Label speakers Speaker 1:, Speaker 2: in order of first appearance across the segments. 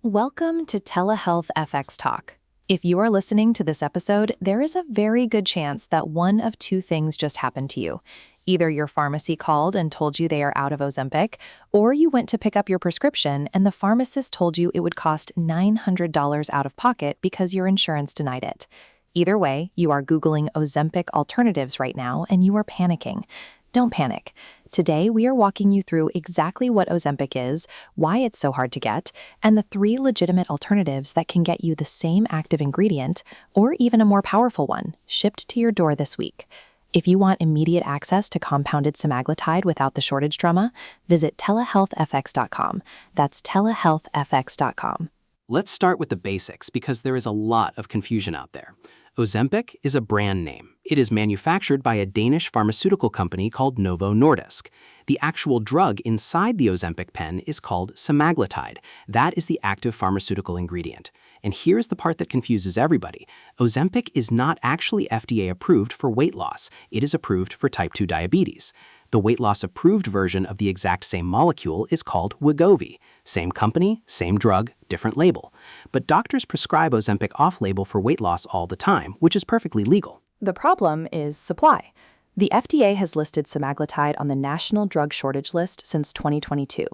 Speaker 1: Welcome to TelehealthFX Talk. If you are listening to this episode, there is a very good chance that one of two things just happened to you. Either your pharmacy called and told you they are out of Ozempic, or you went to pick up your prescription and the pharmacist told you it would cost $900 out of pocket because your insurance denied it. Either way, you are Googling Ozempic alternatives right now and you are panicking. Don't panic. Today, we are walking you through exactly what Ozempic is, why it's so hard to get, and the 3 legitimate alternatives that can get you the same active ingredient, or even a more powerful one, shipped to your door this week. If you want immediate access to compounded semaglutide without the shortage drama, visit TelehealthFX.com. That's TelehealthFX.com.
Speaker 2: Let's start with the basics because there is a lot of confusion out there. Ozempic is a brand name. It is manufactured by a Danish pharmaceutical company called Novo Nordisk. The actual drug inside the Ozempic pen is called semaglutide. That is the active pharmaceutical ingredient. And here's the part that confuses everybody. Ozempic is not actually FDA approved for weight loss. It is approved for type 2 diabetes. The weight loss approved version of the exact same molecule is called Wegovy. Same company, same drug, different label. But doctors prescribe Ozempic off-label for weight loss all the time, which is perfectly legal.
Speaker 1: The problem is supply. The FDA has listed semaglutide on the National Drug Shortage List since 2022.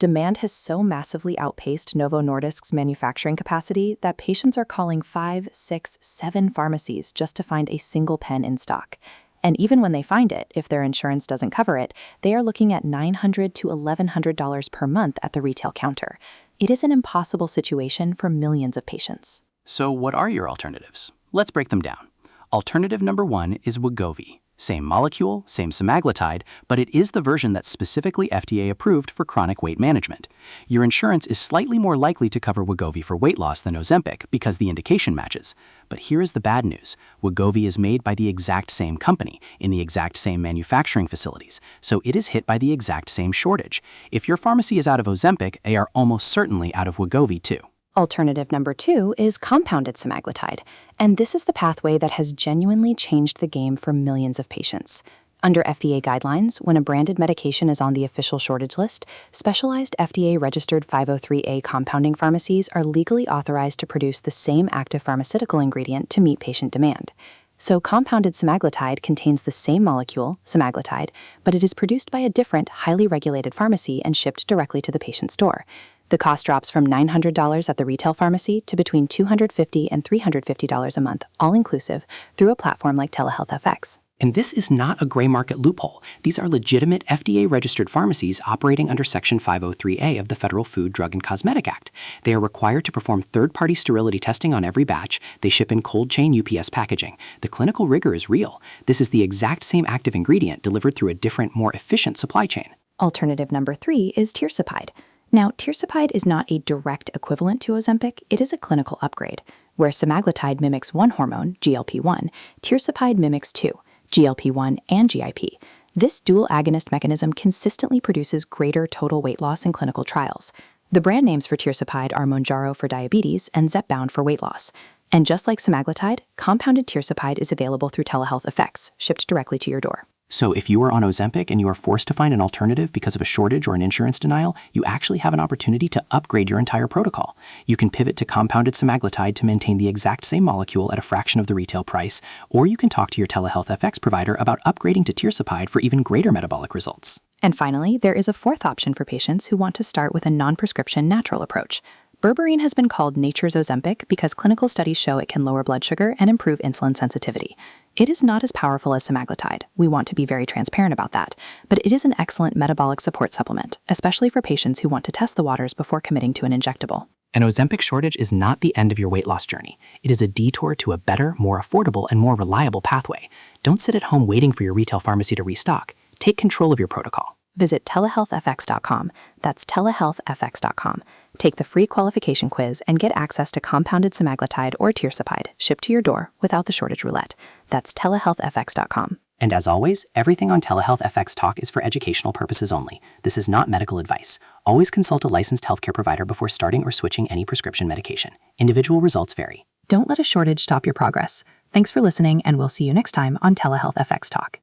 Speaker 1: Demand has so massively outpaced Novo Nordisk's manufacturing capacity that patients are calling 5, 6, 7 pharmacies just to find a single pen in stock. And even when they find it, if their insurance doesn't cover it, they are looking at $900 to $1,100 per month at the retail counter. It is an impossible situation for millions of patients.
Speaker 2: So what are your alternatives? Let's break them down. Alternative number 1 is Wegovy. Same molecule, same semaglutide, but it is the version that's specifically FDA approved for chronic weight management. Your insurance is slightly more likely to cover Wegovy for weight loss than Ozempic because the indication matches. But here is the bad news. Wegovy is made by the exact same company, in the exact same manufacturing facilities, so it is hit by the exact same shortage. If your pharmacy is out of Ozempic, they are almost certainly out of Wegovy too.
Speaker 1: Alternative number 2 is compounded semaglutide, and this is the pathway that has genuinely changed the game for millions of patients. Under FDA guidelines, when a branded medication is on the official shortage list, specialized FDA-registered 503A compounding pharmacies are legally authorized to produce the same active pharmaceutical ingredient to meet patient demand. So compounded semaglutide contains the same molecule, semaglutide, but it is produced by a different, highly regulated pharmacy and shipped directly to the patient's door. The cost drops from $900 at the retail pharmacy to between $250 and $350 a month, all-inclusive, through a platform like TelehealthFX.
Speaker 2: And this is not a gray market loophole. These are legitimate FDA-registered pharmacies operating under Section 503A of the Federal Food, Drug, and Cosmetic Act. They are required to perform third-party sterility testing on every batch. They ship in cold chain UPS packaging. The clinical rigor is real. This is the exact same active ingredient delivered through a different, more efficient supply chain.
Speaker 1: Alternative number 3 is tirzepatide. Now, tirzepatide is not a direct equivalent to Ozempic, it is a clinical upgrade. Where semaglutide mimics one hormone, GLP-1, tirzepatide mimics 2, GLP-1 and GIP. This dual agonist mechanism consistently produces greater total weight loss in clinical trials. The brand names for tirzepatide are Mounjaro for diabetes and Zepbound for weight loss. And just like semaglutide, compounded tirzepatide is available through TelehealthFX, shipped directly to your door.
Speaker 2: So if you are on Ozempic and you are forced to find an alternative because of a shortage or an insurance denial, you actually have an opportunity to upgrade your entire protocol. You can pivot to compounded semaglutide to maintain the exact same molecule at a fraction of the retail price, or you can talk to your TelehealthFX provider about upgrading to tirzepatide for even greater metabolic results.
Speaker 1: And finally, there is a 4th option for patients who want to start with a non-prescription natural approach. Berberine has been called nature's Ozempic because clinical studies show it can lower blood sugar and improve insulin sensitivity. It is not as powerful as semaglutide. We want to be very transparent about that, but it is an excellent metabolic support supplement, especially for patients who want to test the waters before committing to an injectable.
Speaker 2: An Ozempic shortage is not the end of your weight loss journey. It is a detour to a better, more affordable, and more reliable pathway. Don't sit at home waiting for your retail pharmacy to restock. Take control of your protocol.
Speaker 1: Visit TelehealthFX.com. That's TelehealthFX.com. Take the free qualification quiz and get access to compounded semaglutide or tirzepatide shipped to your door without the shortage roulette. That's TelehealthFX.com.
Speaker 2: And as always, everything on TelehealthFX Talk is for educational purposes only. This is not medical advice. Always consult a licensed healthcare provider before starting or switching any prescription medication. Individual results vary.
Speaker 1: Don't let a shortage stop your progress. Thanks for listening, and we'll see you next time on TelehealthFX Talk.